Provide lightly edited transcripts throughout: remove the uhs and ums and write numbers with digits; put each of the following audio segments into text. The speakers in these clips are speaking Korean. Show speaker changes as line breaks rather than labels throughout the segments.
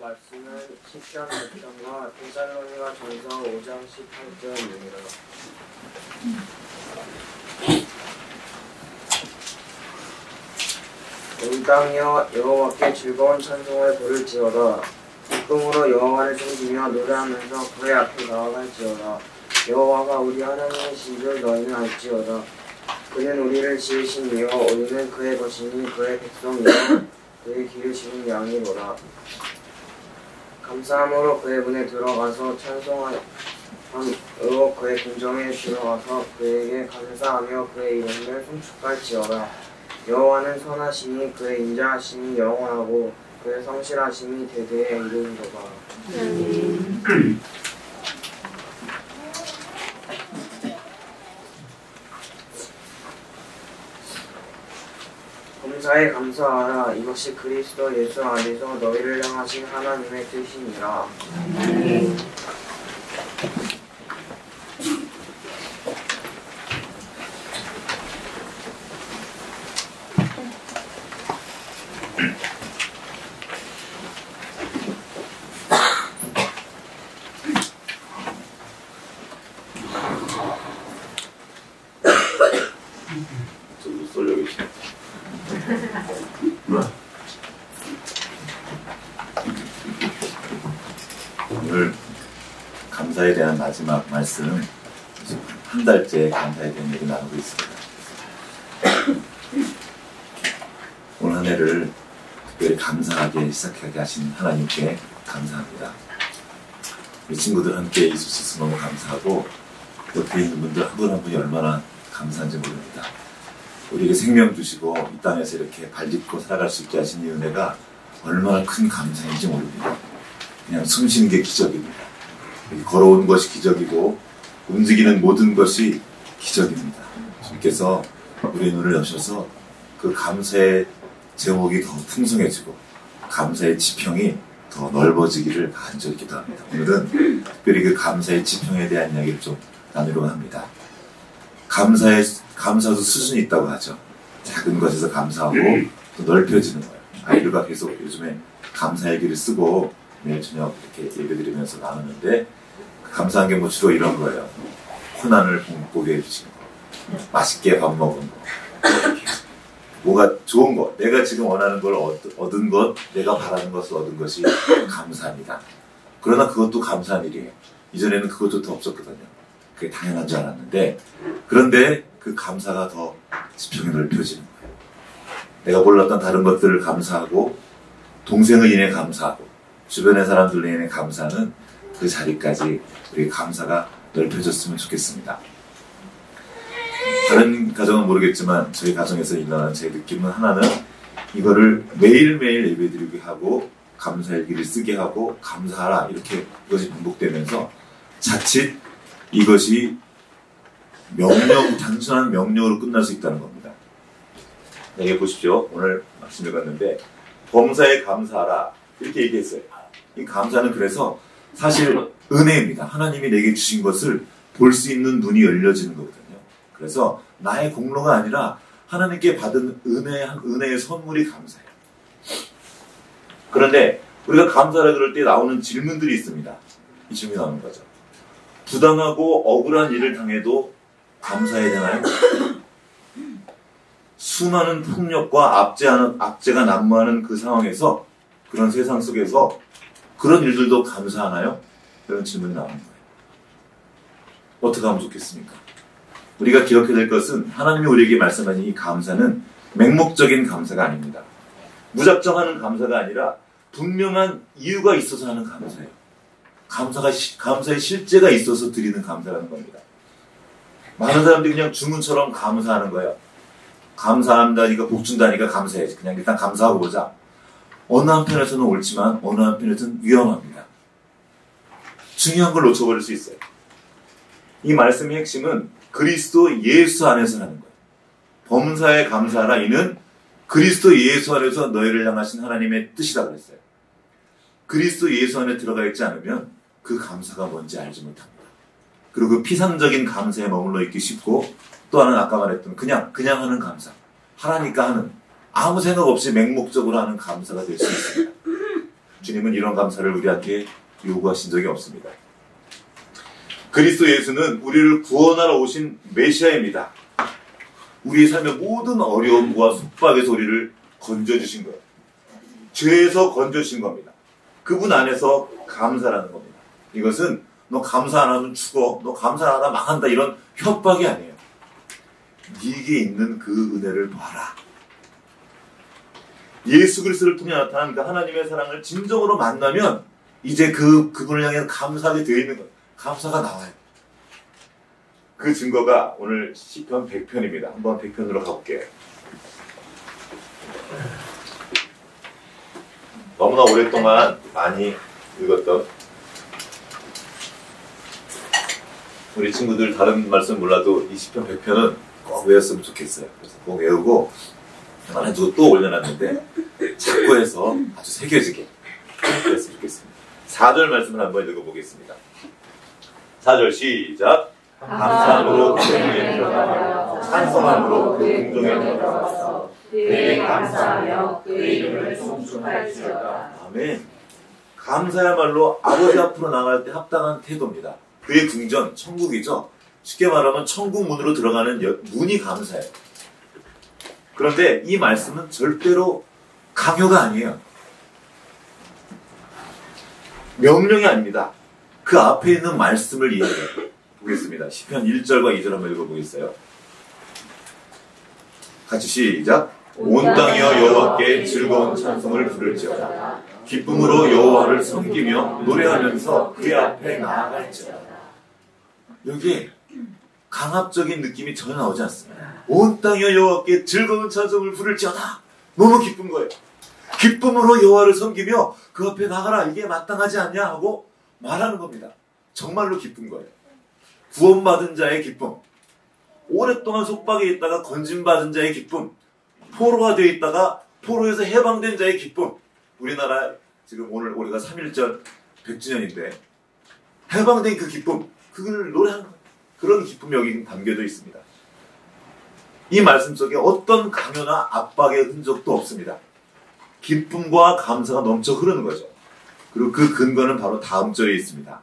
말씀은 시편 100편과 데살로니가 전서 5장 18절입니다. 온 땅이여 여호와께 즐거운 찬송을 부를지어다. 기쁨으로 여호와를 섬기며 노래하면서 그의 앞에 나아갈지어다. 여호와가 우리 하나님이신 줄 너희는 알지어다. 그는 우리를 지으신 이요 우리는 그의 것이니 그의 백성이요 그의 기르시는 양이로라. 감사함으로 그의 문에 들어가서 찬송함으로 그의 궁정에 들어가서 그에게 감사하며 그의 이름을 송축할지어다. 여호와는 선하시니 그의 인자하심이 영원하고 그의 성실하심이 대대에 이르리로다. 범사에 감사하라. 이것이 그리스도 예수 안에서 너희를 향하신 하나님의 뜻이니라.
오늘 감사에 대한 마지막 말씀, 한 달째 감사에 대한 얘기 나누고 있습니다. 오늘 한 해를 특별히 감사하게 시작하게 하신 하나님께 감사합니다. 우리 친구들 함께 있을 수 있어서 너무 감사하고 옆에 있는 분들 한 분 한 분이 얼마나 감사한지 모릅니다. 우리에게 생명 주시고 이 땅에서 이렇게 발 딛고 살아갈 수 있게 하신 이 은혜가 얼마나 큰 감사인지 모릅니다. 그냥 숨 쉬는 게 기적입니다. 걸어온 것이 기적이고 움직이는 모든 것이 기적입니다. 주님께서 우리의 눈을 여셔서 그 감사의 제목이 더 풍성해지고 감사의 지평이 더 넓어지기를 간절히 기도합니다. 오늘은 특별히 그 감사의 지평에 대한 이야기를 좀 나누려고 합니다. 감사도 수준이 있다고 하죠. 작은 것에서 감사하고 또 넓혀지는 거예요. 아이들과 계속 요즘에 감사일기를 쓰고 매일 저녁 이렇게 예배드리면서 나누는데 감사한 게 뭐 주로 이런 거예요. 고난을 보게 해주신 거, 맛있게 밥 먹은 거, 뭐가 좋은 거, 내가 지금 원하는 걸 얻은 것, 내가 바라는 것을 얻은 것이 감사합니다. 그러나 그것도 감사한 일이에요. 이전에는 그것도 없었거든요. 그게 당연한 줄 알았는데, 그런데 그 감사가 더 지평이 넓혀지는 거예요. 내가 몰랐던 다른 것들을 감사하고 동생을 인해 감사하고 주변의 사람들로 인해 감사하는 그 자리까지 우리 감사가 넓혀졌으면 좋겠습니다. 다른 가정은 모르겠지만 저희 가정에서 일어나는 제 느낌은 하나는 이거를 매일매일 예배드리게 하고 감사일기를 쓰게 하고 감사하라 이렇게 이것이 반복되면서 자칫 이것이 단순한 명령으로 끝날 수 있다는 겁니다. 여기 보십시오. 오늘 말씀 읽었는데 범사에 감사하라 이렇게 얘기했어요. 이 감사는 그래서 사실 은혜입니다. 하나님이 내게 주신 것을 볼 수 있는 눈이 열려지는 거거든요. 그래서 나의 공로가 아니라 하나님께 받은 은혜의 선물이 감사해요. 그런데 우리가 감사라 그럴 때 나오는 질문들이 있습니다. 이 질문이 나오는 거죠. 부당하고 억울한 일을 당해도 감사해야 되나요? 수많은 폭력과 압제가 난무하는 그 상황에서 그런 세상 속에서 그런 일들도 감사하나요? 이런 질문이 나오는 거예요. 어떻게 하면 좋겠습니까? 우리가 기억해야 될 것은 하나님이 우리에게 말씀하신 이 감사는 맹목적인 감사가 아닙니다. 무작정 하는 감사가 아니라 분명한 이유가 있어서 하는 감사예요. 감사의 실제가 있어서 드리는 감사라는 겁니다. 많은 사람들이 그냥 주문처럼 감사하는 거예요. 감사한다니까 복 준다니까 감사해야지. 그냥 일단 감사하고 보자. 어느 한편에서는 옳지만 어느 한편에서는 위험합니다. 중요한 걸 놓쳐버릴 수 있어요. 이 말씀의 핵심은 그리스도 예수 안에서 하는 거예요. 범사에 감사하라. 이는 그리스도 예수 안에서 너희를 향하신 하나님의 뜻이라고 했어요. 그리스도 예수 안에 들어가 있지 않으면 그 감사가 뭔지 알지 못합니다. 그리고 그 피상적인 감사에 머물러 있기 쉽고 또 하나는 아까 말했던 그냥 하는 감사. 하라니까 하는 아무 생각 없이 맹목적으로 하는 감사가 될 수 있습니다. 주님은 이런 감사를 우리한테 요구하신 적이 없습니다. 그리스도 예수는 우리를 구원하러 오신 메시아입니다. 우리의 삶의 모든 어려움과 속박에서 우리를 건져주신 거예요. 죄에서 건져주신 겁니다. 그분 안에서 감사라는 겁니다. 이것은 너 감사 안 하면 죽어, 너 감사 안 하다 망한다, 이런 협박이 아니에요. 네게 있는 그 은혜를 봐라. 예수 그리스도를 통해 나타난 그 하나님의 사랑을 진정으로 만나면 이제 그분을 향해 감사하게 되어 있는 거예요. 감사가 나와요. 그 증거가 오늘 시편 100편입니다. 한번 100편으로 가볼게요. 너무나 오랫동안 많이 읽었던, 우리 친구들 다른 말씀 몰라도 이 시편 100편은 꼭 외웠으면 좋겠어요. 그래서 꼭 외우고 하나 두고 또 올려놨는데 자꾸 해서 아주 새겨지게 그랬으면 좋겠습니다. 4절 말씀을 한번 읽어보겠습니다. 4절 시작. 감사함으로 공중에 들어가며 찬송함으로 그 궁정에 들어가서 그에게 감사하며 그의 이름을 송축할지어다. 아멘. 감사야말로 아버지 앞으로 나갈 때 합당한 태도입니다. 그의 궁전, 천국이죠. 쉽게 말하면 천국 문으로 들어가는 문이 감사예요. 그런데 이 말씀은 절대로 강요가 아니에요. 명령이 아닙니다. 그 앞에 있는 말씀을 이해해요. 보겠습니다. 시편 1절과 2절 한번 읽어보겠어요. 같이 시작. 온 땅이여 여호와께 즐거운 찬송을 부를지어다. 기쁨으로 여호와를 섬기며 노래하면서 그의 앞에 나아갈지어다. 여기에 강압적인 느낌이 전혀 나오지 않습니다. 온 땅이여 여호와께 즐거운 찬송을 부를지어다. 너무 기쁜 거예요. 기쁨으로 여호와를 섬기며 그 앞에 나가라. 이게 마땅하지 않냐 하고 말하는 겁니다. 정말로 기쁜 거예요. 구원받은 자의 기쁨, 오랫동안 속박에 있다가 건진받은 자의 기쁨, 포로가 되어 있다가 포로에서 해방된 자의 기쁨. 우리나라 지금 올해가 3.1절 100주년인데 해방된 그 기쁨, 그걸 노래하는 거예요. 그런 기쁨이 여기 담겨져 있습니다. 이 말씀 속에 어떤 강요나 압박의 흔적도 없습니다. 기쁨과 감사가 넘쳐 흐르는 거죠. 그리고 그 근거는 바로 다음 절에 있습니다.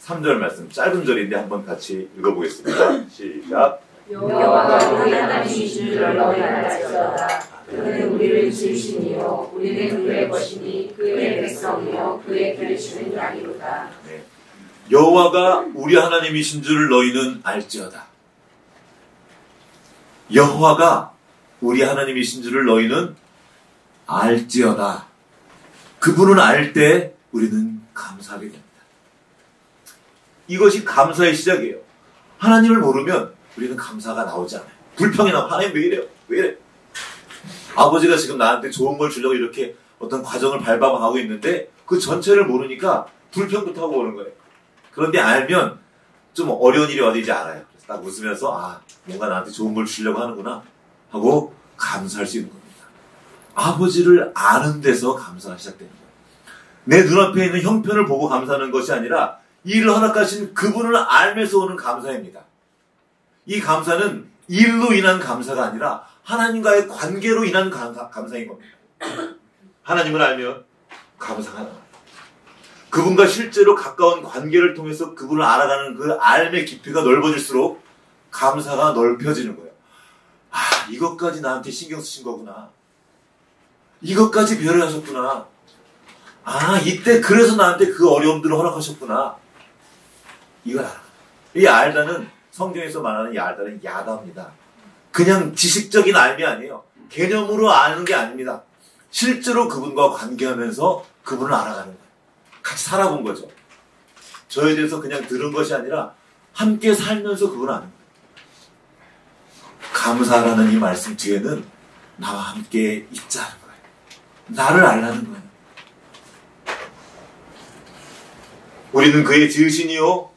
3절 말씀, 짧은 절인데 한번 같이 읽어보겠습니다. 시작.
여호와가 우리 하나님이신 줄 너희 알지어다. 그는 우리를 지으시니요 우리는 그의 것이니 그의 백성이요 그의 기르시는 양이로다.
네. 여호와가 우리 하나님이신 줄 너희는 알지어다. 여호와가 우리 하나님이신 줄을 너희는 알지어다. 그분은 알 때 우리는 감사하게 됩니다. 이것이 감사의 시작이에요. 하나님을 모르면 우리는 감사가 나오지 않아요. 불평이 나고 하나님 왜 이래요? 왜 이래? 아버지가 지금 나한테 좋은 걸 주려고 이렇게 어떤 과정을 밟아가고 있는데 그 전체를 모르니까 불평부터 하고 오는 거예요. 그런데 알면 좀 어려운 일이 어디인지 알아요. 그래서 딱 웃으면서 뭔가 나한테 좋은 걸 주려고 하는구나 하고 감사할 수 있는 겁니다. 아버지를 아는 데서 감사가 시작되는 거예요. 내 눈앞에 있는 형편을 보고 감사하는 것이 아니라 일을 허락하신 그분을 알면서 오는 감사입니다. 이 감사는 일로 인한 감사가 아니라 하나님과의 관계로 인한 감사인 겁니다. 하나님을 알면 감사가 나와요. 그분과 실제로 가까운 관계를 통해서 그분을 알아가는 그 알의 깊이가 넓어질수록 감사가 넓혀지는 거예요. 이것까지 나한테 신경 쓰신 거구나. 이것까지 배려하셨구나. 이때 그래서 나한테 그 어려움들을 허락하셨구나. 이걸 알아. 이 알다는 성경에서 말하는 이 알다는 야다입니다. 그냥 지식적인 알미 아니에요. 개념으로 아는 게 아닙니다. 실제로 그분과 관계하면서 그분을 알아가는 거예요. 같이 살아본 거죠. 저에 대해서 그냥 들은 것이 아니라 함께 살면서 그분을 아는 거예요. 감사라는 이 말씀 뒤에는 나와 함께 있자는 거예요. 나를 알라는 거예요. 우리는 그의 지으시니요.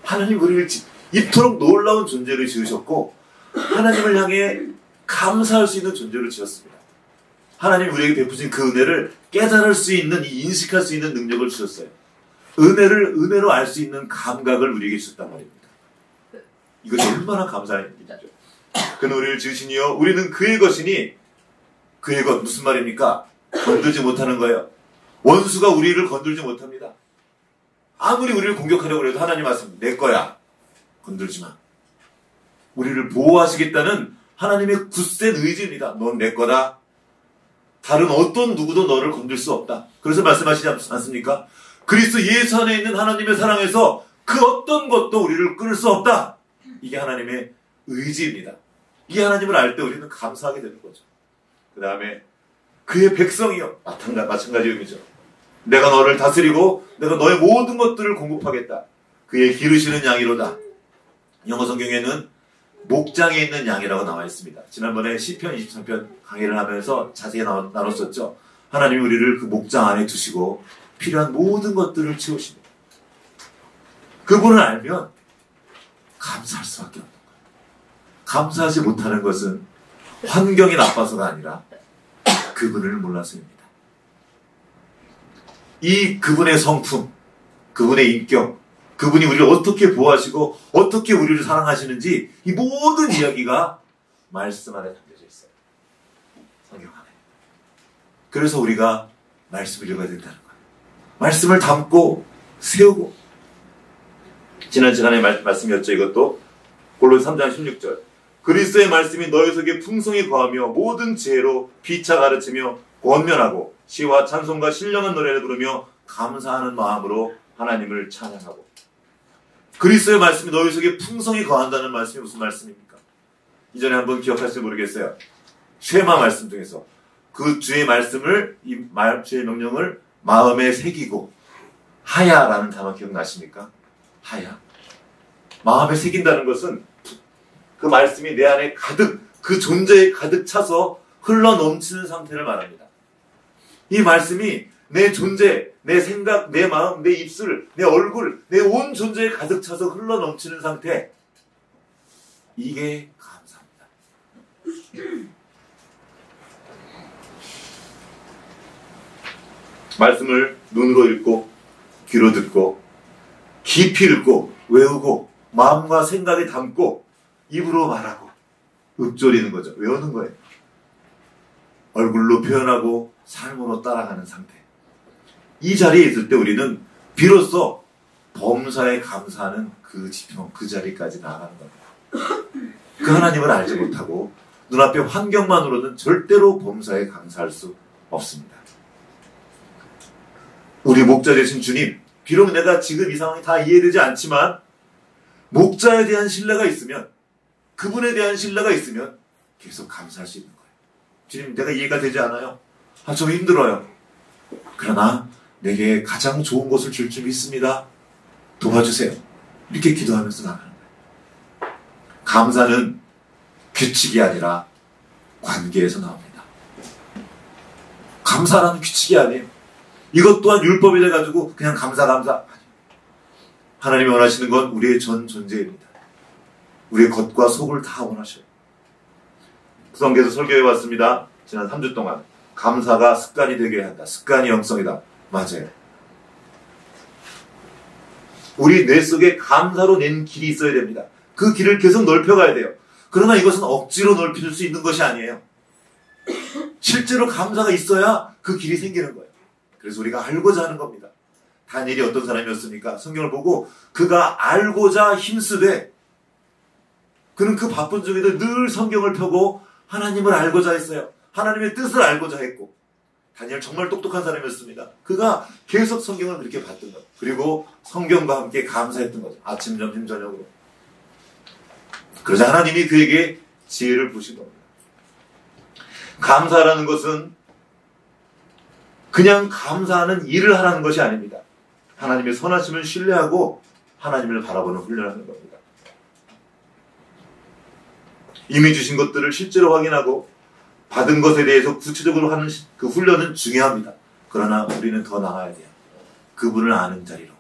하나님 우리를 이토록 놀라운 존재를 지으셨고 하나님을 향해 감사할 수 있는 존재를 지었습니다. 하나님 우리에게 베푸신 그 은혜를 깨달을 수 있는, 인식할 수 있는 능력을 주셨어요. 은혜를 은혜로 알 수 있는 감각을 우리에게 주셨단 말입니다. 이것이 얼마나 감사한 일이죠. 그는 우리를 지으시니요. 우리는 그의 것이니, 그의 것 무슨 말입니까? 건들지 못하는 거예요. 원수가 우리를 건들지 못합니다. 아무리 우리를 공격하려고 해도 하나님 말씀 내 거야. 건들지 마. 우리를 보호하시겠다는 하나님의 굳센 의지입니다. 넌 내 거다. 다른 어떤 누구도 너를 건들 수 없다. 그래서 말씀하시지 않습니까? 그리스도 예수 안에 있는 하나님의 사랑에서 그 어떤 것도 우리를 끊을 수 없다. 이게 하나님의 의지입니다. 이 하나님을 알 때 우리는 감사하게 되는 거죠. 그 다음에 그의 백성이요. 마찬가지 의미죠. 내가 너를 다스리고 내가 너의 모든 것들을 공급하겠다. 그의 기르시는 양이로다. 영어 성경에는 목장에 있는 양이라고 나와 있습니다. 지난번에 시편 23편 강의를 하면서 자세히 나눴었죠. 하나님이 우리를 그 목장 안에 두시고 필요한 모든 것들을 채우십니다. 그분을 알면 감사할 수밖에 없는 거예요. 감사하지 못하는 것은 환경이 나빠서가 아니라 그분을 몰라서입니다. 이 그분의 성품, 그분의 인격, 그분이 우리를 어떻게 보호하시고 어떻게 우리를 사랑하시는지 이 모든 이야기가 말씀 안에 담겨져 있어요. 성경 안에. 그래서 우리가 말씀을 읽어야 된다는 거예요. 말씀을 담고 세우고. 지난 시간에 말씀이었죠. 이것도 골로새 3장 16절. 그리스도의 말씀이 너희 속에 풍성히 거하며 모든 지혜로 피차 가르치며 권면하고 시와 찬송과 신령한 노래를 부르며 감사하는 마음으로 하나님을 찬양하고. 그리스도의 말씀이 너희 속에 풍성히 거한다는 말씀이 무슨 말씀입니까? 이전에 한번 기억하실지 모르겠어요. 쉐마 말씀 중에서 그 주의 말씀을, 주의 명령을 마음에 새기고, 하야라는 단어 기억나십니까? 하야. 마음에 새긴다는 것은 그 말씀이 내 안에 가득, 그 존재에 가득 차서 흘러 넘치는 상태를 말합니다. 이 말씀이 내 존재, 내 생각, 내 마음, 내 입술, 내 얼굴, 내 온 존재에 가득 차서 흘러 넘치는 상태. 이게 감사합니다. 말씀을 눈으로 읽고, 귀로 듣고, 깊이 읽고, 외우고, 마음과 생각에 담고, 입으로 말하고, 읊조리는 거죠. 외우는 거예요. 얼굴로 표현하고, 삶으로 따라가는 상태. 이 자리에 있을 때 우리는 비로소 범사에 감사하는 그 지평, 그 자리까지 나아가는 겁니다. 그 하나님을 알지 못하고 눈앞의 환경만으로는 절대로 범사에 감사할 수 없습니다. 우리 목자 되신 주님, 비록 내가 지금 이 상황이 다 이해되지 않지만 목자에 대한 신뢰가 있으면, 그분에 대한 신뢰가 있으면 계속 감사할 수 있는 거예요. 주님, 내가 이해가 되지 않아요. 좀 힘들어요. 그러나 내게 가장 좋은 것을 줄 줄 믿습니다. 도와주세요. 이렇게 기도하면서 나가는 거예요. 감사는 규칙이 아니라 관계에서 나옵니다. 감사라는 규칙이 아니에요. 이것 또한 율법이 돼가지고 그냥 감사. 하나님이 원하시는 건 우리의 전 존재입니다. 우리의 겉과 속을 다 원하셔요. 구성계에서 설교해 왔습니다. 지난 3주 동안. 감사가 습관이 되게 한다. 습관이 영성이다. 맞아요. 우리 뇌 속에 감사로 낸 길이 있어야 됩니다. 그 길을 계속 넓혀가야 돼요. 그러나 이것은 억지로 넓힐 수 있는 것이 아니에요. 실제로 감사가 있어야 그 길이 생기는 거예요. 그래서 우리가 알고자 하는 겁니다. 다니엘이 어떤 사람이었습니까? 성경을 보고 그가 알고자 힘쓰되, 그는 그 바쁜 중에도 늘 성경을 펴고 하나님을 알고자 했어요. 하나님의 뜻을 알고자 했고, 다니엘 정말 똑똑한 사람이었습니다. 그가 계속 성경을 그렇게 봤던 거예요. 그리고 성경과 함께 감사했던 거죠. 아침, 점심, 저녁으로. 그러자 하나님이 그에게 지혜를 부신 겁니다. 감사라는 것은 그냥 감사하는 일을 하라는 것이 아닙니다. 하나님의 선하심을 신뢰하고 하나님을 바라보는 훈련하는 겁니다. 이미 주신 것들을 실제로 확인하고 받은 것에 대해서 구체적으로 하는 그 훈련은 중요합니다. 그러나 우리는 더 나아야 돼요. 그분을 아는 자리로.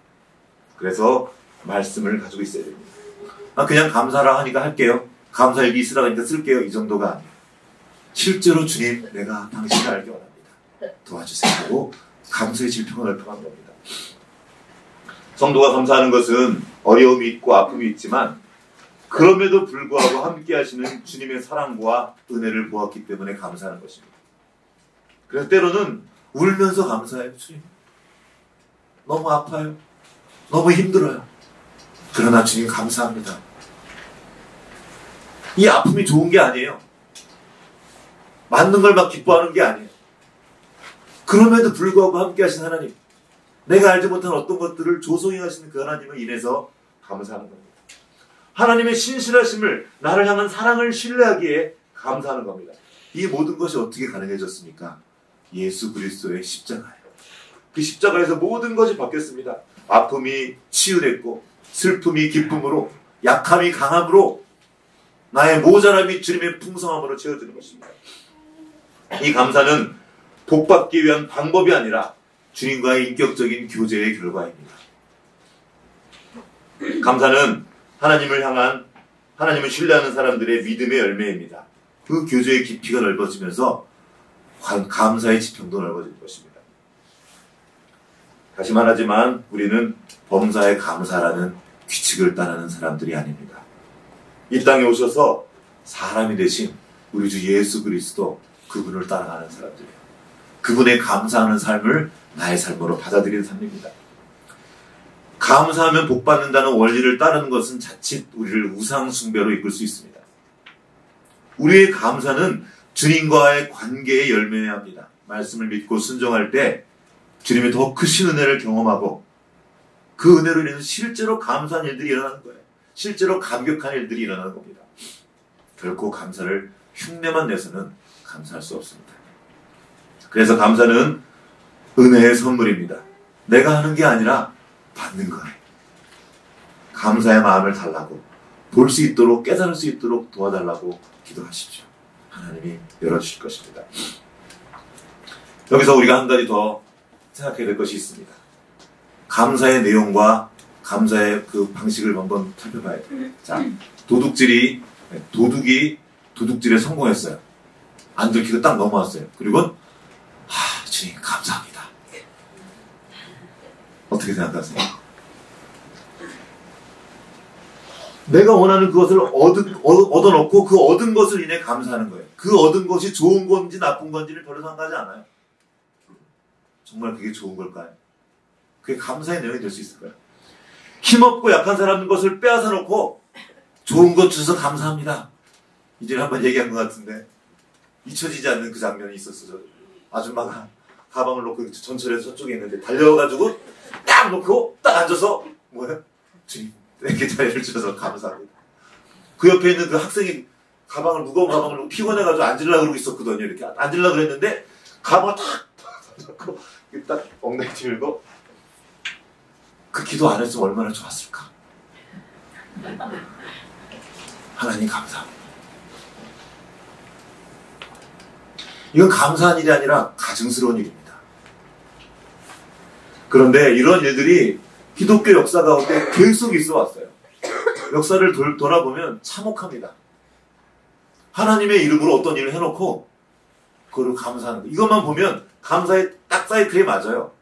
그래서 말씀을 가지고 있어야 됩니다. 그냥 감사라 하니까 할게요. 감사일기 쓰라고 하니까 쓸게요. 이 정도가 아니에요. 실제로 주님, 내가 당신을 알기 원합니다. 도와주세요 하고 감사의 질평을 넓혀가는 겁니다. 성도가 감사하는 것은 어려움이 있고 아픔이 있지만 그럼에도 불구하고 함께 하시는 주님의 사랑과 은혜를 보았기 때문에 감사하는 것입니다. 그래서 때로는 울면서 감사해요. 주님, 너무 아파요. 너무 힘들어요. 그러나 주님 감사합니다. 이 아픔이 좋은 게 아니에요. 맞는 걸 막 기뻐하는 게 아니에요. 그럼에도 불구하고 함께 하신 하나님, 내가 알지 못한 어떤 것들을 조성해 하시는 그 하나님을 인해서 감사하는 겁니다. 하나님의 신실하심을, 나를 향한 사랑을 신뢰하기에 감사하는 겁니다. 이 모든 것이 어떻게 가능해졌습니까? 예수 그리스도의 십자가예요. 그 십자가에서 모든 것이 바뀌었습니다. 아픔이 치유됐고, 슬픔이 기쁨으로, 약함이 강함으로, 나의 모자람이 주님의 풍성함으로 채워지는 것입니다. 이 감사는 복받기 위한 방법이 아니라 주님과의 인격적인 교제의 결과입니다. 감사는 하나님을 신뢰하는 사람들의 믿음의 열매입니다. 그 교제의 깊이가 넓어지면서 감사의 지평도 넓어질 것입니다. 다시 말하지만 우리는 범사에 감사라는 규칙을 따르는 사람들이 아닙니다. 이 땅에 오셔서 사람이 되신 우리 주 예수 그리스도, 그분을 따라가는 사람들이에요. 그분의 감사하는 삶을 나의 삶으로 받아들이는 삶입니다. 감사하면 복받는다는 원리를 따르는 것은 자칫 우리를 우상숭배로 이끌 수 있습니다. 우리의 감사는 주님과의 관계에 열매해야 합니다. 말씀을 믿고 순종할 때 주님의 더 크신 은혜를 경험하고, 그 은혜로 인해서 실제로 감사한 일들이 일어나는 거예요. 실제로 감격한 일들이 일어나는 겁니다. 결코 감사를 흉내만 내서는 감사할 수 없습니다. 그래서 감사는 은혜의 선물입니다. 내가 하는 게 아니라 받는 거예요. 감사의 마음을 달라고, 볼 수 있도록, 깨달을 수 있도록 도와달라고 기도하십시오. 하나님이 열어주실 것입니다. 여기서 우리가 한 가지 더 생각해야 될 것이 있습니다. 감사의 내용과 감사의 그 방식을 한번 살펴봐야 돼요. 자, 도둑이 도둑질에 성공했어요. 안 들키고 딱 넘어왔어요. 그리고 주님 감사합니다. 어떻게 생각하세요? 내가 원하는 그것을 얻어놓고 그 얻은 것을 인해 감사하는 거예요. 그 얻은 것이 좋은 건지 나쁜 건지를 별로 상관하지 않아요. 정말 그게 좋은 걸까요? 그게 감사의 내용이 될 수 있을까요? 힘없고 약한 사람 것을 빼앗아 놓고 좋은 것 주셔서 감사합니다. 이전에 한번 얘기한 것 같은데, 잊혀지지 않는 그 장면이 있었어요. 아줌마가 가방을 놓고 전철에서 저쪽에 있는데 달려가지고 딱 놓고 딱 앉아서, 뭐예요? 주님, 내게 자리를 주셔서 감사합니다. 그 옆에 있는 그 학생이 무거운 가방을 놓고 피곤해가지고 앉으려고 그러고 있었거든요. 이렇게 앉으려고 그랬는데 가방을 탁 놓고 딱 엉덩이 들고, 그 기도 안 했으면 얼마나 좋았을까. 하나님 감사합니다. 이건 감사한 일이 아니라 가증스러운 일입니다. 그런데 이런 일들이 기독교 역사 가운데 계속 있어 왔어요. 역사를 돌아보면 참혹합니다. 하나님의 이름으로 어떤 일을 해놓고 그걸 감사하는 거. 이것만 보면 감사의 딱 사이클이 맞아요.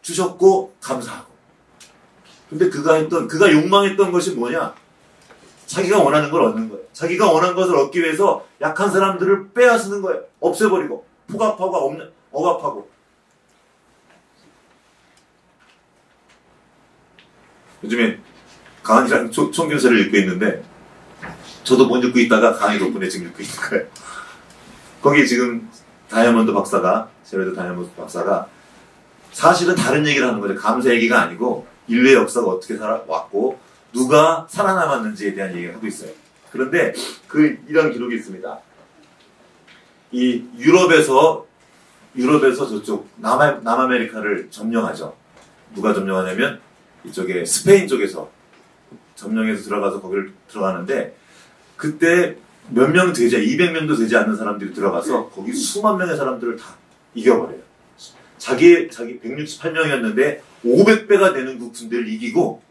주셨고 감사하고. 근데 그가 욕망했던 것이 뭐냐? 자기가 원하는 걸 얻는 거예요. 자기가 원하는 것을 얻기 위해서 약한 사람들을 빼앗는 거예요. 없애버리고, 폭압하고, 억압하고. 요즘에 강한이랑 총교사를 읽고 있는데, 저도 못 읽고 있다가 강의 덕분에 지금 읽고 있는 거예요. 거기 지금 다이아몬드 박사가, 제레드 다이아몬드 박사가 사실은 다른 얘기를 하는 거죠. 감사 얘기가 아니고 인류의 역사가 어떻게 살아왔고 누가 살아남았는지에 대한 얘기를 하고 있어요. 그런데 이런 기록이 있습니다. 이 유럽에서 저쪽 남아메리카를 점령하죠. 누가 점령하냐면 이쪽에 스페인 쪽에서 점령해서 들어가서 거기를 들어가는데, 그때 몇 명 되지, 200명도 되지 않는 사람들이 들어가서 거기 수만 명의 사람들을 다 이겨버려요. 자기 168명이었는데 500배가 되는 그 군대를 이기고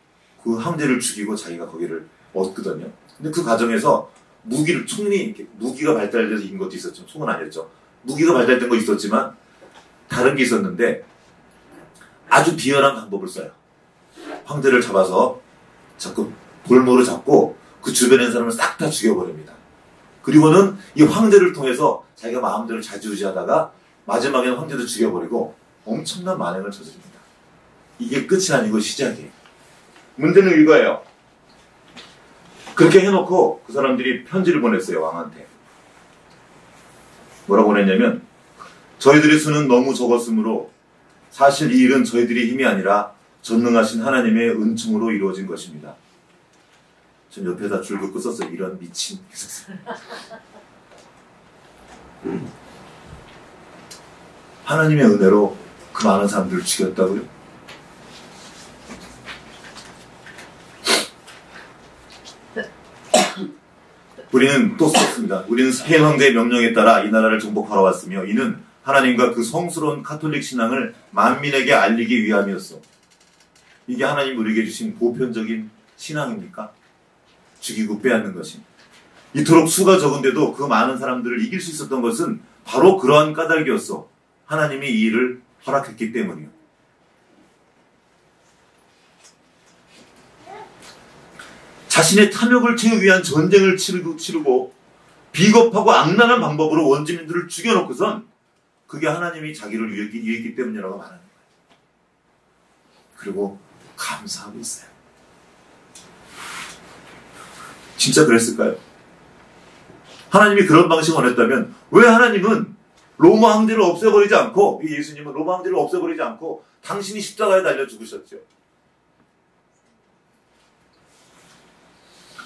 그 황제를 죽이고 자기가 거기를 얻거든요. 근데 그 과정에서 무기가 발달돼서 이긴 것도 있었죠. 총은 아니었죠. 무기가 발달된 거 있었지만 다른 게 있었는데 아주 비열한 방법을 써요. 황제를 잡아서 자꾸 볼모로 잡고 그 주변에 있는 사람을 싹 다 죽여버립니다. 그리고는 이 황제를 통해서 자기가 마음대로 좌지우지하다가 마지막에는 황제도 죽여버리고 엄청난 만행을 저지릅니다. 이게 끝이 아니고 시작이에요. 문제는 이거예요. 그렇게 해놓고 그 사람들이 편지를 보냈어요, 왕한테. 뭐라고 보냈냐면, 저희들의 수는 너무 적었으므로 사실 이 일은 저희들의 힘이 아니라 전능하신 하나님의 은총으로 이루어진 것입니다. 전 옆에다 줄 긋고 썼어요. 이런 미친. 하나님의 은혜로 그 많은 사람들을 죽였다고요? 우리는 또 썼습니다. 우리는 스페인 황제의 명령에 따라 이 나라를 정복하러 왔으며 이는 하나님과 그 성스러운 카톨릭 신앙을 만민에게 알리기 위함이었어. 이게 하나님 우리에게 주신 보편적인 신앙입니까? 죽이고 빼앗는 것이. 이토록 수가 적은데도 그 많은 사람들을 이길 수 있었던 것은 바로 그러한 까닭이었어. 하나님이 이 일을 허락했기 때문이요. 자신의 탐욕을 채우기 위한 전쟁을 치르고 비겁하고 악랄한 방법으로 원주민들을 죽여놓고선 그게 하나님이 자기를 위했기 때문이라고 말하는 거예요. 그리고 감사하고 있어요. 진짜 그랬을까요? 하나님이 그런 방식을 원했다면 왜 하나님은 로마 황제를 없애버리지 않고, 예수님은 로마 황제를 없애버리지 않고 당신이 십자가에 달려 죽으셨죠?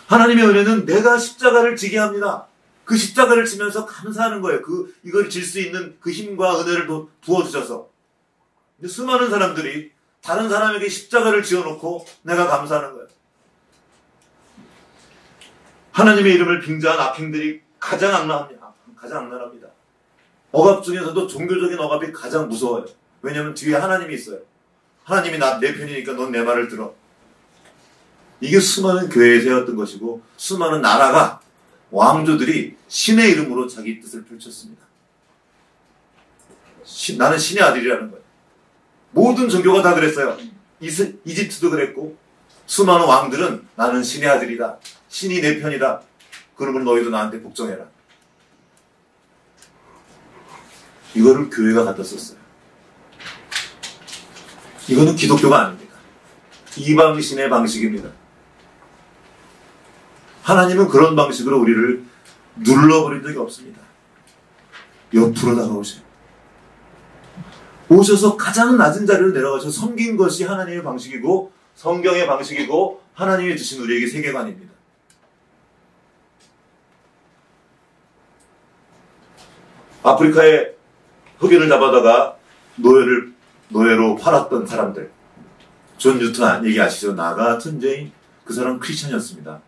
하나님의 은혜는 내가 십자가를 지게 합니다. 그 십자가를 지면서 감사하는 거예요. 이걸 질 수 있는 그 힘과 은혜를 부어주셔서. 근데 수많은 사람들이 다른 사람에게 십자가를 지어놓고 내가 감사하는 거예요. 하나님의 이름을 빙자한 악행들이 가장 악랄합니다. 억압 중에서도 종교적인 억압이 가장 무서워요. 왜냐하면 뒤에 하나님이 있어요. 하나님이 내 편이니까 넌 내 말을 들어. 이게 수많은 교회에 세웠던 것이고 수많은 나라가 왕조들이 신의 이름으로 자기 뜻을 펼쳤습니다. 나는 신의 아들이라는 거예요. 모든 종교가 다 그랬어요. 이집트도 그랬고 수많은 왕들은 나는 신의 아들이다. 신이 내 편이다. 그러면 너희도 나한테 복종해라. 이거를 교회가 갖다 썼어요. 이거는 기독교가 아닙니다. 이방신의 방식입니다. 하나님은 그런 방식으로 우리를 눌러버린 적이 없습니다. 옆으로 다가오셔요. 오셔서 가장 낮은 자리로 내려가셔서 섬긴 것이 하나님의 방식이고 성경의 방식이고 하나님이 주신 우리에게 세계관입니다. 아프리카에 흑인을 잡아다가 노예로 팔았던 사람들. 존 뉴턴 얘기 아시죠? 나 같은 죄인. 그 사람은 크리스천이었습니다.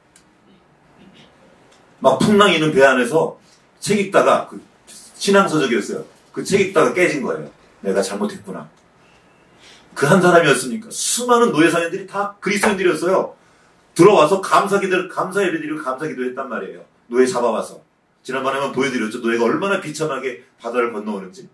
막 풍랑이 있는 배 안에서 책 읽다가 신앙서적이었어요. 그 책 읽다가 깨진 거예요. 내가 잘못했구나. 그 한 사람이었으니까 수많은 노예 사냥들이 다 그리스도인들이었어요. 들어와서 감사 예배드리고 감사 기도했단 말이에요. 노예 잡아와서. 지난번에만 보여드렸죠. 노예가 얼마나 비참하게 바다를 건너오는지.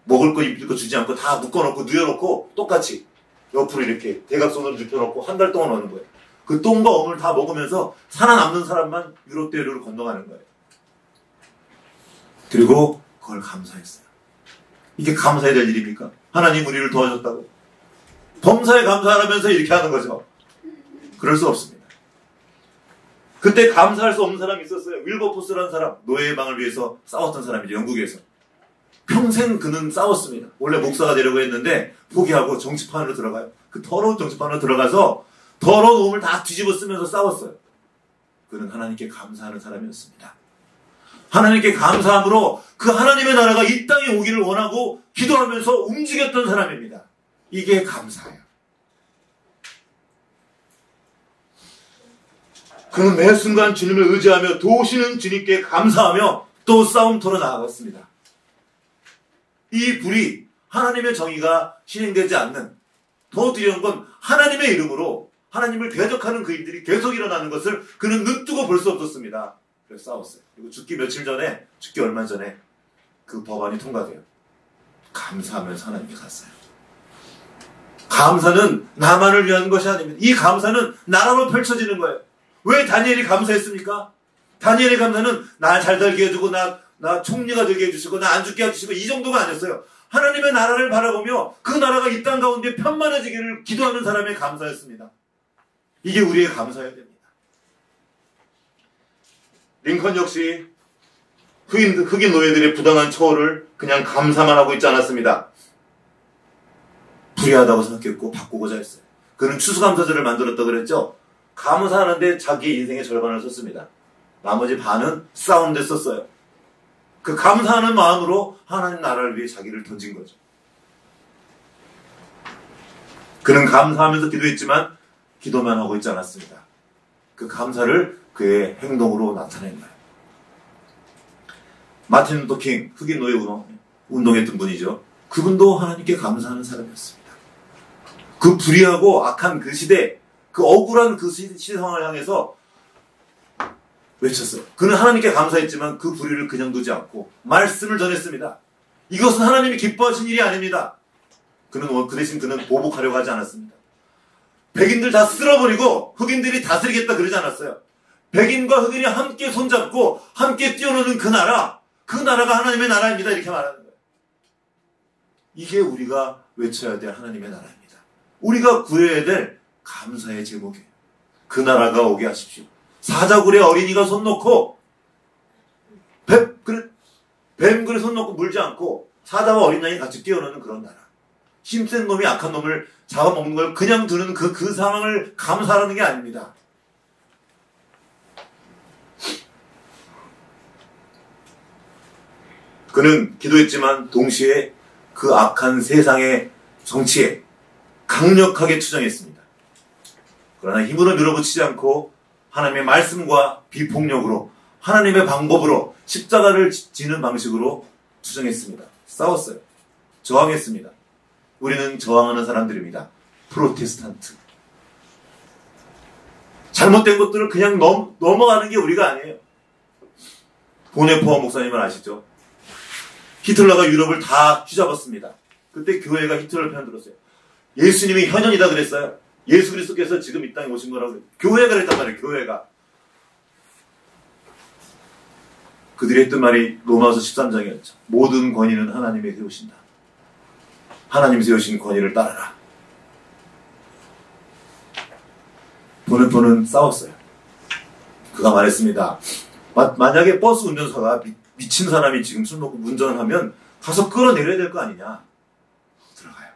먹을 거 입을 거 주지 않고 다 묶어놓고 누여놓고 똑같이 옆으로 이렇게 대각선으로 눕혀놓고 한 달 동안 오는 거예요. 그 똥과 어물 다 먹으면서 살아남는 사람만 유럽 대륙을 건너가는 거예요. 그리고 그걸 감사했어요. 이게 감사해야 될 일입니까? 하나님 우리를 도와줬다고. 범사에 감사하면서 이렇게 하는 거죠. 그럴 수 없습니다. 그때 감사할 수 없는 사람이 있었어요. 윌버포스라는 사람, 노예의 방을 위해서 싸웠던 사람이죠. 영국에서. 평생 그는 싸웠습니다. 원래 목사가 되려고 했는데 포기하고 정치판으로 들어가요. 그 더러운 정치판으로 들어가서 더러운 몸을 다 뒤집어 쓰면서 싸웠어요. 그는 하나님께 감사하는 사람이었습니다. 하나님께 감사함으로 그 하나님의 나라가 이 땅에 오기를 원하고 기도하면서 움직였던 사람입니다. 이게 감사예요. 그는 매 순간 주님을 의지하며 도우시는 주님께 감사하며 또 싸움터로 나아갔습니다. 이 불이 하나님의 정의가 실행되지 않는, 더 두려운 건 하나님의 이름으로 하나님을 대적하는 그 일들이 계속 일어나는 것을 그는 눈뜨고 볼 수 없었습니다. 그래서 싸웠어요. 그리고 죽기 얼마 전에 그 법안이 통과돼요. 감사하면서 하나님께 갔어요. 감사는 나만을 위한 것이 아닙니다. 이 감사는 나라로 펼쳐지는 거예요. 왜 다니엘이 감사했습니까? 다니엘의 감사는 나 잘 살게 해주고 나 총리가 되게 해주시고 나 안 죽게 해주시고 이 정도가 아니었어요. 하나님의 나라를 바라보며 그 나라가 이 땅 가운데 편만해지기를 기도하는 사람의 감사였습니다. 이게 우리의 감사여야 됩니다. 링컨 역시 흑인 노예들의 부당한 처우를 그냥 감사만 하고 있지 않았습니다. 불의하다고 생각했고 바꾸고자 했어요. 그는 추수감사절을 만들었다고 그랬죠. 감사하는데 자기의 인생의 절반을 썼습니다. 나머지 반은 싸우는 데 썼어요. 그 감사하는 마음으로 하나님 나라를 위해 자기를 던진 거죠. 그는 감사하면서 기도했지만 기도만 하고 있지 않았습니다. 그 감사를 그의 행동으로 나타낸 거예요. 마틴 루터 킹, 흑인 노예 운동했던 분이죠. 그분도 하나님께 감사하는 사람이었습니다. 그 불의하고 악한 그 시대, 그 억울한 그 시대 상황을 향해서 외쳤어요. 그는 하나님께 감사했지만 그 불의를 그냥 두지 않고 말씀을 전했습니다. 이것은 하나님이 기뻐하신 일이 아닙니다. 그 대신 그는 보복하려고 하지 않았습니다. 백인들 다 쓸어버리고 흑인들이 다스리겠다 그러지 않았어요. 백인과 흑인이 함께 손잡고 함께 뛰어노는 그 나라가 하나님의 나라입니다. 이렇게 말하는 거예요. 이게 우리가 외쳐야 될 하나님의 나라입니다. 우리가 구해야 될 감사의 제목이에요. 그 나라가 오게 하십시오. 사자굴에 어린이가 손 놓고 뱀글에 손 놓고 물지 않고 사자와 어린 양이 같이 뛰어노는 그런 나라. 힘센 놈이 악한 놈을 잡아먹는 걸 그냥 두는 그 상황을 감사하는 게 아닙니다. 그는 기도했지만 동시에 그 악한 세상의 정치에 강력하게 투정했습니다. 그러나 힘으로 밀어붙이지 않고 하나님의 말씀과 비폭력으로 하나님의 방법으로 십자가를 지는 방식으로 투정했습니다. 싸웠어요. 저항했습니다. 우리는 저항하는 사람들입니다. 프로테스탄트. 잘못된 것들을 그냥 넘어가는 게 우리가 아니에요. 보네포어 목사님을 아시죠? 히틀러가 유럽을 다 휘잡았습니다. 그때 교회가 히틀러를 편들었어요. 예수님이 현현이다 그랬어요. 예수 그리스도께서 지금 이 땅에 오신 거라고 교회가 그랬단 말이에요. 교회가. 그들이 했던 말이 로마서 13장이었죠. 모든 권위는 하나님이 세우신다. 하나님 세우신 권위를 따르라. 보네포는 싸웠어요. 그가 말했습니다. 만약에 버스 운전사가 미친 사람이 지금 술 먹고 운전을 하면 가서 끌어내려야 될 거 아니냐. 들어가요.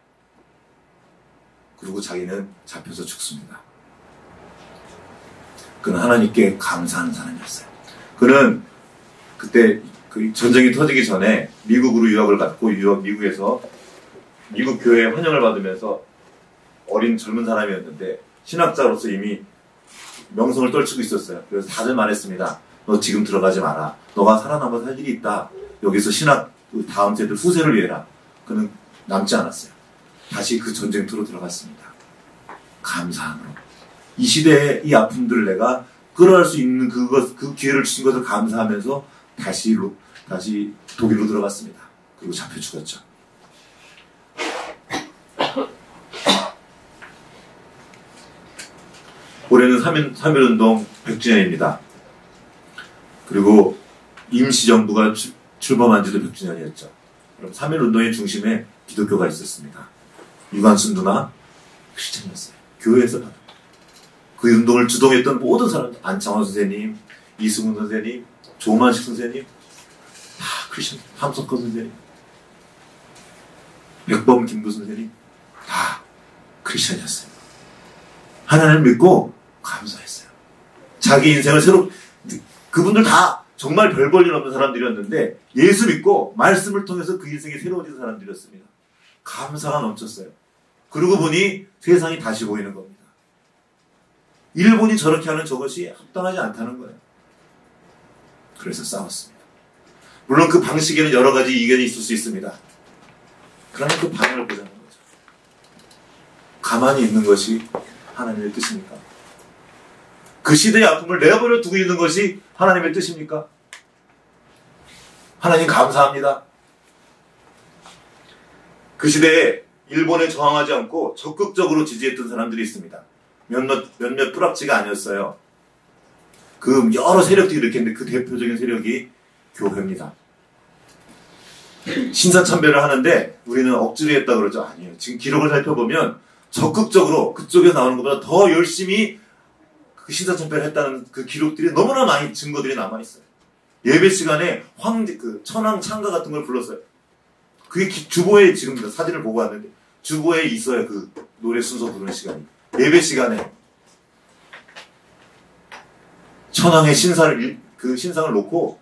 그리고 자기는 잡혀서 죽습니다. 그는 하나님께 감사하는 사람이었어요. 그는 그때 그 전쟁이 터지기 전에 미국으로 유학을 갔고 미국에서 미국 교회에 환영을 받으면서 어린 젊은 사람이었는데 신학자로서 이미 명성을 떨치고 있었어요. 그래서 다들 말했습니다. 너 지금 들어가지 마라. 너가 살아남아서 할 일이 있다. 여기서 신학 다음 세대 후세를 위해라. 그는 남지 않았어요. 다시 그 전쟁터로 들어갔습니다. 감사함으로. 이 시대에 이 아픔들을 내가 끌어갈 수 있는 그 기회를 주신 것을 감사하면서 다시 독일로 들어갔습니다. 그리고 잡혀 죽었죠. 올해는 3.1운동 100주년입니다. 그리고 임시정부가 출범한 지도 100주년이었죠. 그럼 3.1운동의 중심에 기독교가 있었습니다. 유관순 누나 크리스찬이었어요. 교회에서 받은 그 운동을 주동했던 모든 사람들, 안창원 선생님, 이승훈 선생님, 조만식 선생님, 다 크리스찬, 함석헌 선생님, 백범 김부 선생님, 다 크리스찬이었어요. 하나님을 믿고 감사했어요. 자기 인생을 그분들 다 정말 별 볼 일 없는 사람들이었는데 예수 믿고 말씀을 통해서 그 인생이 새로워진 사람들이었습니다. 감사가 넘쳤어요. 그러고 보니 세상이 다시 보이는 겁니다. 일본이 저렇게 하는 저것이 합당하지 않다는 거예요. 그래서 싸웠습니다. 물론 그 방식에는 여러 가지 이견이 있을 수 있습니다. 그러나 그 방향을 보자는 거죠. 가만히 있는 것이 하나님의 뜻입니까? 그 시대의 아픔을 내버려 두고 있는 것이 하나님의 뜻입니까? 하나님 감사합니다. 그 시대에 일본에 저항하지 않고 적극적으로 지지했던 사람들이 있습니다. 몇몇 뿌락지가 아니었어요. 그 여러 세력들이 일으켰는데 그 대표적인 세력이 교회입니다. 신사참배를 하는데 우리는 억지로 했다 그러죠. 아니에요. 지금 기록을 살펴보면 적극적으로 그쪽에서 나오는 것보다 더 열심히 그 신사참배를 했다는 그 기록들이 너무나 많이 증거들이 남아있어요. 예배 시간에 천황 창가 같은 걸 불렀어요. 그게 주보에 지금 사진을 보고 왔는데 주보에 있어요. 그 노래 순서 부르는 시간이. 예배 시간에 천황의 신상을 놓고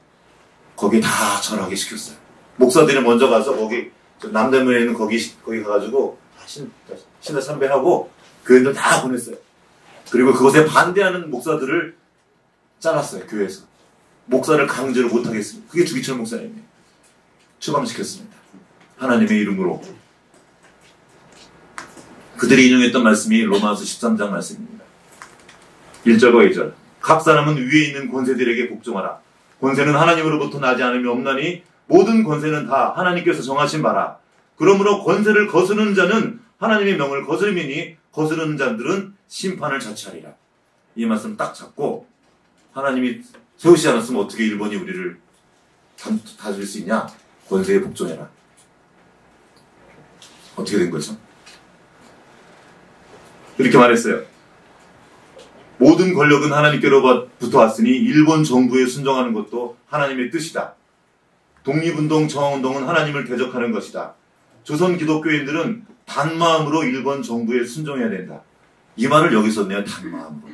거기에 다 절하게 시켰어요. 목사들이 먼저 가서 거기 남대문에 있는 거기 가가지고 신사 참배하고 교인들 다 보냈어요. 그리고 그것에 반대하는 목사들을 잘랐어요. 교회에서. 목사를 강제로 못하겠습니다. 그게 주기철 목사님이에요. 추방시켰습니다. 하나님의 이름으로. 그들이 인용했던 말씀이 로마서 13장 말씀입니다. 1절과 2절. 각 사람은 위에 있는 권세들에게 복종하라. 권세는 하나님으로부터 나지 않으며 없나니 모든 권세는 다 하나님께서 정하신 바라. 그러므로 권세를 거스르는 자는 하나님의 명을 거스름이니 거스르는 자들은 심판을 자취하리라. 이 말씀 딱 잡고 하나님이 세우시지 않았으면 어떻게 일본이 우리를 다스릴 수 있냐? 권세에 복종해라. 어떻게 된 거죠? 이렇게 말했어요. 모든 권력은 하나님께로부터 왔으니 일본 정부에 순종하는 것도 하나님의 뜻이다. 독립운동, 저항운동은 하나님을 대적하는 것이다. 조선 기독교인들은 단마음으로 일본 정부에 순종해야 된다. 이 말을 여기 썼네요. 단마음으로.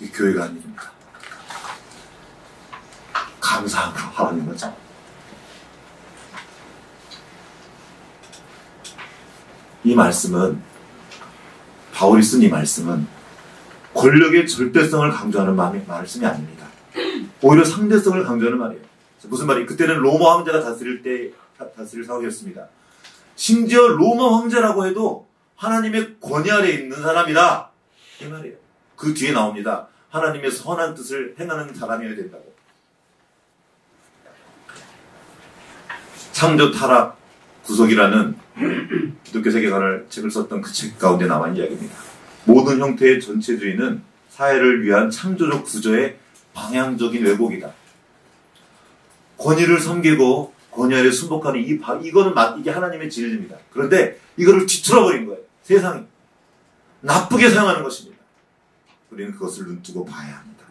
이 교회가 한 일입니다. 감사함으로 하라는 거죠. 이 말씀은 바울이 쓴 이 말씀은 권력의 절대성을 강조하는 말씀이 아닙니다. 오히려 상대성을 강조하는 말이에요. 무슨 말이에요? 그때는 로마 황제가 다스릴 상황이었습니다. 심지어 로마 황제라고 해도 하나님의 권위 아래에 있는 사람이다. 이 말이에요. 그 뒤에 나옵니다. 하나님의 선한 뜻을 행하는 사람이어야 된다고. 창조 타락 구속이라는 기독교 세계관을 책을 썼던 그 책 가운데 나와 있는 이야기입니다. 모든 형태의 전체주의는 사회를 위한 창조적 구조의 방향적인 왜곡이다. 권위를 섬기고 권위 아래 순복하는 이게 하나님의 진리입니다. 그런데 이거를 뒤틀어버린 거예요. 세상이 나쁘게 사용하는 것입니다. 우리는 그것을 눈뜨고 봐야 합니다.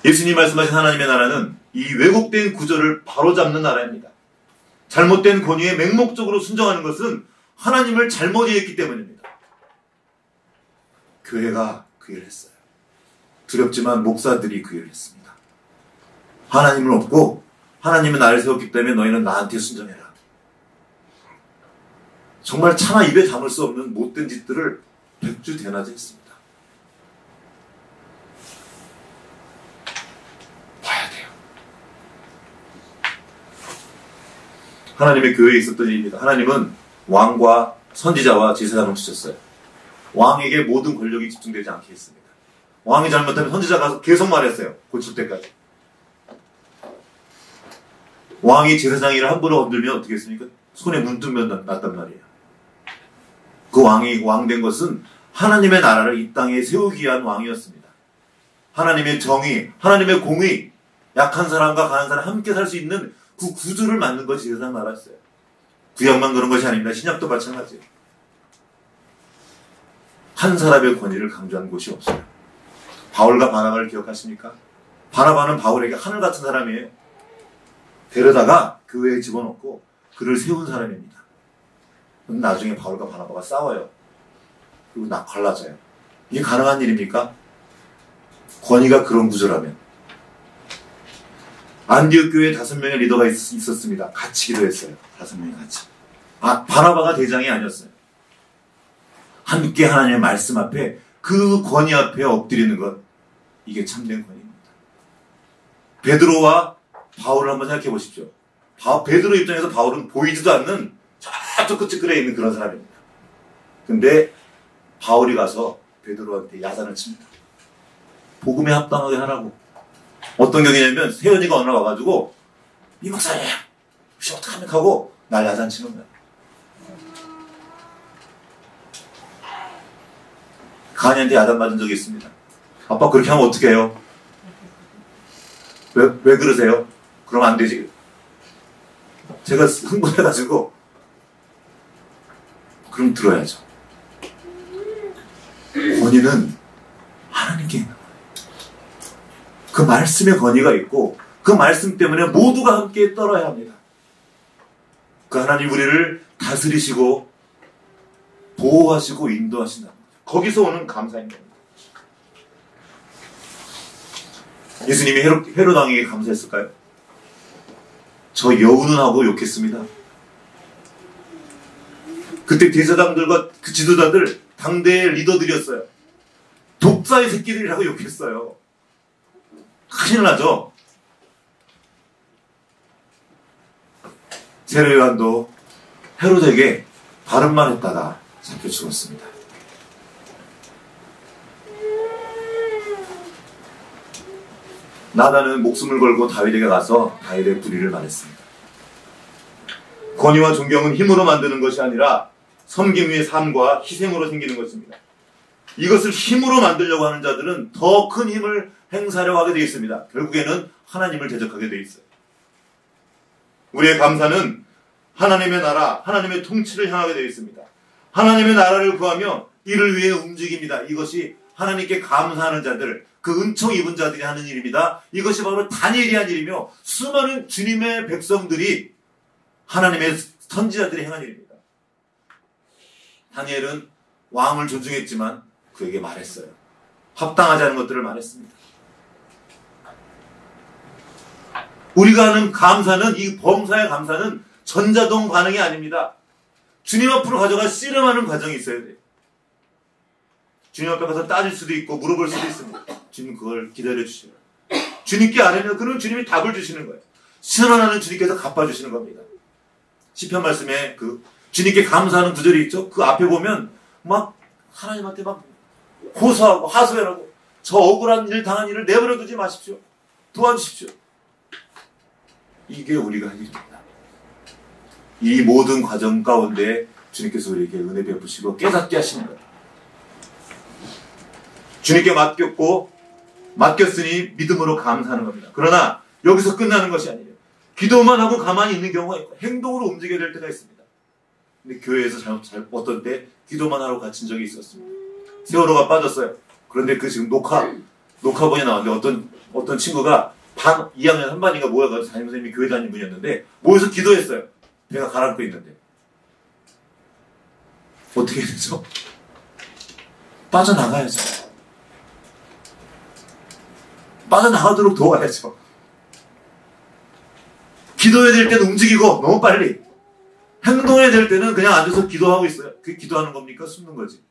예수님이 말씀하신 하나님의 나라는 이 왜곡된 구조를 바로잡는 나라입니다. 잘못된 권위에 맹목적으로 순종하는 것은 하나님을 잘못 이해했기 때문입니다. 교회가 그 일을 했어요. 두렵지만 목사들이 그 일을 했습니다. 하나님을 없고 하나님은 나를 세웠기 때문에 너희는 나한테 순종해라. 정말 차마 입에 담을 수 없는 못된 짓들을 백주대낮에 했습니다. 봐야 돼요. 하나님의 교회에 있었던 일입니다. 하나님은 왕과 선지자와 제사장을 주셨어요. 왕에게 모든 권력이 집중되지 않게 했습니다. 왕이 잘못하면 선지자가 계속 말했어요. 고칠 때까지. 왕이 제사장 일을 함부로 건들면 어떻게 했습니까? 손에 문득면 났단 말이에요. 그 왕이 왕된 것은 하나님의 나라를 이 땅에 세우기 위한 왕이었습니다. 하나님의 정의, 하나님의 공의, 약한 사람과 강한 사람 함께 살 수 있는 그 구조를 만든 것이 세상 나라였어요. 구약만 그런 것이 아닙니다. 신약도 마찬가지예요. 한 사람의 권위를 강조한 곳이 없어요. 바울과 바나바를 기억하십니까? 바나바는 바울에게 하늘 같은 사람이에요. 데려다가 교회에 집어넣고 그를 세운 사람입니다. 나중에 바울과 바나바가 싸워요. 그리고 갈라져요. 이게 가능한 일입니까? 권위가 그런 구조라면. 안디옥 교회에 5명의 리더가 있었습니다. 같이 기도했어요. 5명이 같이. 바나바가 대장이 아니었어요. 함께 하나님의 말씀 앞에 그 권위 앞에 엎드리는 것, 이게 참된 권위입니다. 베드로와 바울을 한번 생각해 보십시오. 베드로 입장에서 바울은 보이지도 않는 저쪽 끝에 있는 그런 사람입니다. 근데 바울이 가서 베드로한테 야단을 칩니다. 복음에 합당하게 하라고. 어떤 경우냐면 세연이가 어느 날 와가지고 이 목사님 혹시 어떡합니까 하고 날 야단 치는 거야. 가은이한테 야단 맞은 적이 있습니다. 아빠 그렇게 하면 어떻게 해요? 왜 그러세요? 그럼 안 되지. 제가 흥분해가지고 그럼 들어야죠. 권위는 하나님께 있는 거예요. 그 말씀에 권위가 있고 그 말씀 때문에 모두가 함께 떨어야 합니다. 그 하나님 우리를 다스리시고 보호하시고 인도하신다. 거기서 오는 감사인 겁니다. 예수님이 헤롯 왕에게 감사했을까요? 저 여우는 하고 욕했습니다. 그때 대제사장들과 그 지도자들 당대의 리더들이었어요. 독사의 새끼들이라고 욕했어요. 큰일 나죠. 세례 요한도 헤롯에게 발음만 했다가 잡혀 죽었습니다. 나단은 목숨을 걸고 다윗에게 가서 다윗의 불의를 말했습니다. 권위와 존경은 힘으로 만드는 것이 아니라 섬김 위의 삶과 희생으로 생기는 것입니다. 이것을 힘으로 만들려고 하는 자들은 더 큰 힘을 행사하려고 하게 되어 있습니다. 결국에는 하나님을 대적하게 되어 있어요. 우리의 감사는 하나님의 나라, 하나님의 통치를 향하게 되어 있습니다. 하나님의 나라를 구하며 이를 위해 움직입니다. 이것이 하나님께 감사하는 자들, 그 은총 입은 자들이 하는 일입니다. 이것이 바로 다니엘이 한 일이며 수많은 주님의 백성들이 하나님의 선지자들이 행한 일입니다. 다니엘은 왕을 존중했지만 그에게 말했어요. 합당하지 않은 것들을 말했습니다. 우리가 하는 감사는, 이 범사의 감사는 전자동 반응이 아닙니다. 주님 앞으로 가져가 씨름하는 과정이 있어야 돼요. 주님 앞에 가서 따질 수도 있고 물어볼 수도 있습니다. 주님 그걸 기다려 주시면 주님께 아뢰면 그러면 주님이 답을 주시는 거예요. 신원하는 주님께서 갚아주시는 겁니다. 시편 말씀에 그 주님께 감사하는 구절이 있죠. 그 앞에 보면 막 하나님한테 막 호소하고 하소연하고 저 억울한 일 당한 일을 내버려 두지 마십시오. 도와주십시오. 이게 우리가 할 일입니다. 이 모든 과정 가운데 주님께서 우리에게 은혜 베푸시고 깨닫게 하시는 거예요. 주님께 맡겼으니 믿음으로 감사하는 겁니다. 그러나 여기서 끝나는 것이 아니에요. 기도만 하고 가만히 있는 경우가 있고 행동으로 움직여야 될 때가 있습니다. 근데 교회에서 어떤 때 기도만 하러 갇힌 적이 있었습니다. 세월호가 빠졌어요. 그런데 그 지금 녹화본이 나왔는데 어떤 친구가 2학년 한 반인가 모여가지고 담임선생님이 교회 다니는 분이었는데 모여서 기도했어요. 배가 가라앉고 있는데 어떻게 해야 되죠? 빠져나가야죠. 빠져나가도록 도와야죠. 기도해야 될 때는 움직이고 너무 빨리, 행동해야 될 때는 그냥 앉아서 기도하고 있어요. 그게 기도하는 겁니까? 숨는 거지.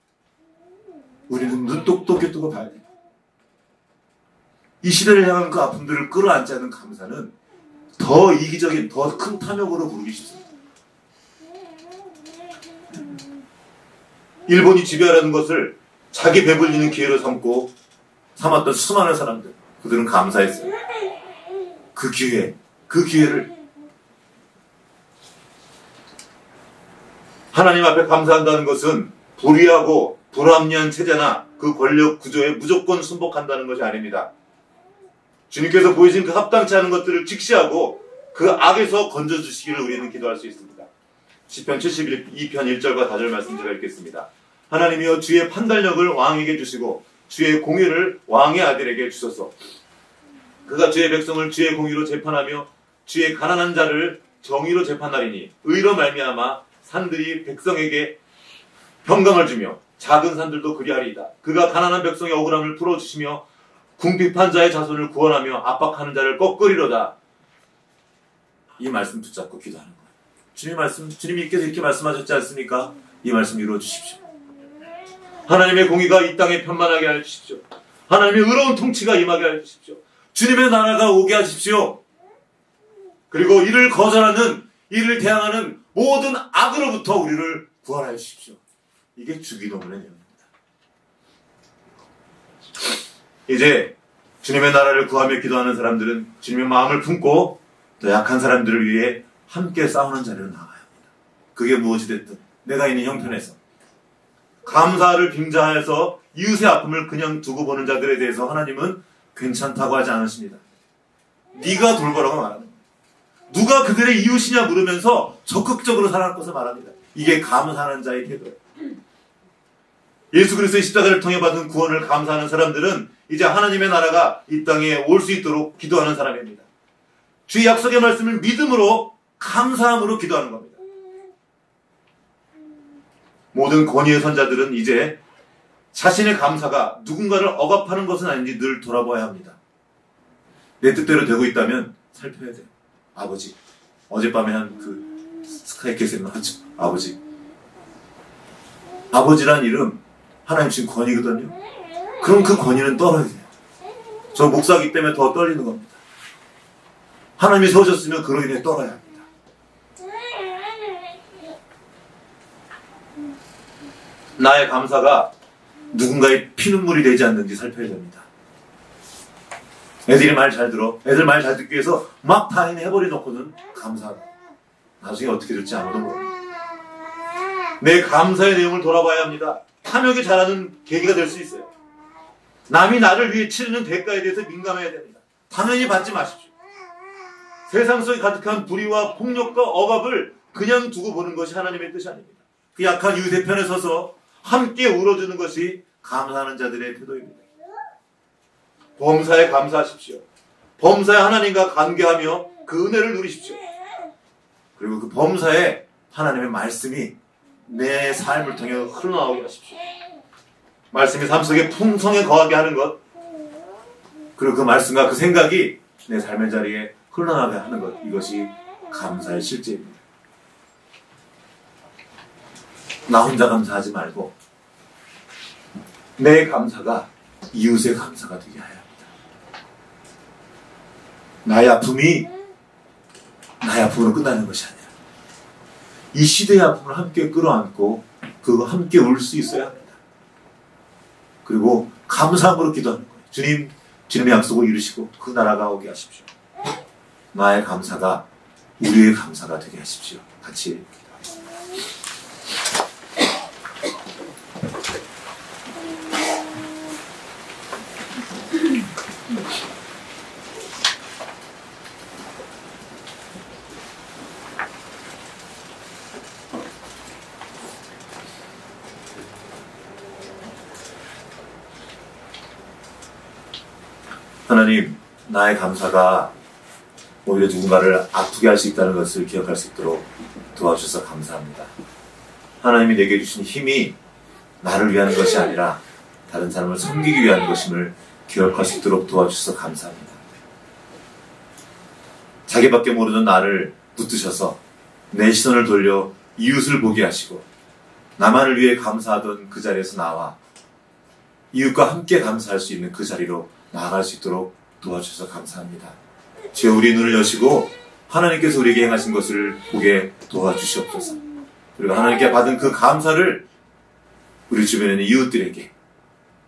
우리는 눈 똑똑히 뜨고 봐야 돼요. 이 시대를 향한 그 아픔들을 끌어안지 않는 감사는 더 이기적인, 더 큰 탐욕으로 부르기 쉽습니다. 일본이 지배하려는 것을 자기 배불리는 기회로 삼았던 수많은 사람들, 그들은 감사했어요. 그 기회를 하나님 앞에 감사한다는 것은 불의하고 불합리한 체제나 그 권력 구조에 무조건 순복한다는 것이 아닙니다. 주님께서 보이신 그 합당치 않은 것들을 직시하고 그 악에서 건져주시기를 우리는 기도할 수 있습니다. 시편 72편 1절과 4절 말씀 제가 읽겠습니다. 하나님이여 주의 판단력을 왕에게 주시고 주의 공의를 왕의 아들에게 주소서. 그가 주의 백성을 주의 공의로 재판하며 주의 가난한 자를 정의로 재판하리니 의로 말미암아 산들이 백성에게 평강을 주며 작은 산들도 그리하리이다. 그가 가난한 백성의 억울함을 풀어주시며 궁핍한 자의 자손을 구원하며 압박하는 자를 꺾으리로다. 이 말씀 붙잡고 기도하는 거예요. 주님께서 이렇게 말씀하셨지 않습니까? 이 말씀 이루어 주십시오. 하나님의 공의가 이 땅에 편만하게 해 주십시오. 하나님의 의로운 통치가 임하게 해 주십시오. 주님의 나라가 오게 하십시오. 그리고 이를 거절하는, 이를 대항하는 모든 악으로부터 우리를 구원하여 주십시오. 이게 주기도문의 내용입니다. 이제 주님의 나라를 구하며 기도하는 사람들은 주님의 마음을 품고 더 약한 사람들을 위해 함께 싸우는 자리로 나가야 합니다. 그게 무엇이 됐든 내가 있는 형편에서 감사를 빙자하여서 이웃의 아픔을 그냥 두고 보는 자들에 대해서 하나님은 괜찮다고 하지 않으십니다. 네가 돌보라고 말하는 거예요. 누가 그들의 이웃이냐 물으면서 적극적으로 살아갈 것을 말합니다. 이게 감사하는 자의 태도예요. 예수 그리스도의 십자가를 통해 받은 구원을 감사하는 사람들은 이제 하나님의 나라가 이 땅에 올 수 있도록 기도하는 사람입니다. 주의 약속의 말씀을 믿음으로 감사함으로 기도하는 겁니다. 모든 권위의 선자들은 이제 자신의 감사가 누군가를 억압하는 것은 아닌지 늘 돌아봐야 합니다. 내 뜻대로 되고 있다면 살펴야 돼요. 아버지, 어젯밤에 한 그 스카이캐슬 나왔죠. 아버지. 아버지란 이름 하나님 주신 권위거든요. 그럼 그 권위는 떨어야 돼요. 저 목사기 때문에 더 떨리는 겁니다. 하나님이 세우셨으면 그로 인해 떨어야 합니다. 나의 감사가 누군가의 피눈물이 되지 않는지 살펴야 됩니다. 애들이 말 잘 들어. 애들 말 잘 듣기 위해서 막 다 해버려 놓고는 감사하고 나중에 어떻게 될지 아무도 모릅니다. 내 감사의 내용을 돌아봐야 합니다. 탐욕이 자라는 계기가 될 수 있어요. 남이 나를 위해 치르는 대가에 대해서 민감해야 됩니다. 당연히 받지 마십시오. 세상 속에 가득한 불의와 폭력과 억압을 그냥 두고 보는 것이 하나님의 뜻이 아닙니다. 그 약한 이웃의 편에 서서 함께 울어주는 것이 감사하는 자들의 태도입니다. 범사에 감사하십시오. 범사에 하나님과 관계하며 그 은혜를 누리십시오. 그리고 그 범사에 하나님의 말씀이 내 삶을 통해 흘러나오게 하십시오. 말씀이 삶 속에 풍성에 거하게 하는 것, 그리고 그 말씀과 그 생각이 내 삶의 자리에 흘러나가게 하는 것, 이것이 감사의 실제입니다. 나 혼자 감사하지 말고 내 감사가 이웃의 감사가 되게 해야 합니다. 나의 아픔이 나의 아픔으로 끝나는 것이 아니라 이 시대의 아픔을 함께 끌어안고 그거 함께 울 수 있어야 합니다. 그리고 감사함으로 기도하는 거예요. 주님, 주님의 약속을 이루시고 그 나라가 오게 하십시오. 나의 감사가 우리의 감사가 되게 하십시오. 같이 기도하겠습니다. 하나님, 나의 감사가 오히려 누군가를 아프게 할 수 있다는 것을 기억할 수 있도록 도와주셔서 감사합니다. 하나님이 내게 주신 힘이 나를 위한 것이 아니라 다른 사람을 섬기기 위한 것임을 기억할 수 있도록 도와주셔서 감사합니다. 자기밖에 모르는 나를 붙드셔서 내 시선을 돌려 이웃을 보게 하시고 나만을 위해 감사하던 그 자리에서 나와 이웃과 함께 감사할 수 있는 그 자리로 나아갈 수 있도록 도와주셔서 감사합니다. 주여, 우리 눈을 여시고 하나님께서 우리에게 행하신 것을 보게 도와주시옵소서. 그리고 하나님께 받은 그 감사를 우리 주변에 있는 이웃들에게,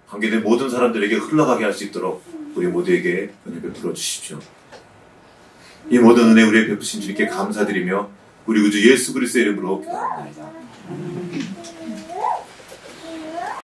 관계된 모든 사람들에게 흘러가게 할 수 있도록 우리 모두에게 은혜 베풀어 주십시오. 이 모든 은혜 우리의 베푸신 주님께 감사드리며 우리 구주 예수 그리스도의 이름으로 기도합니다.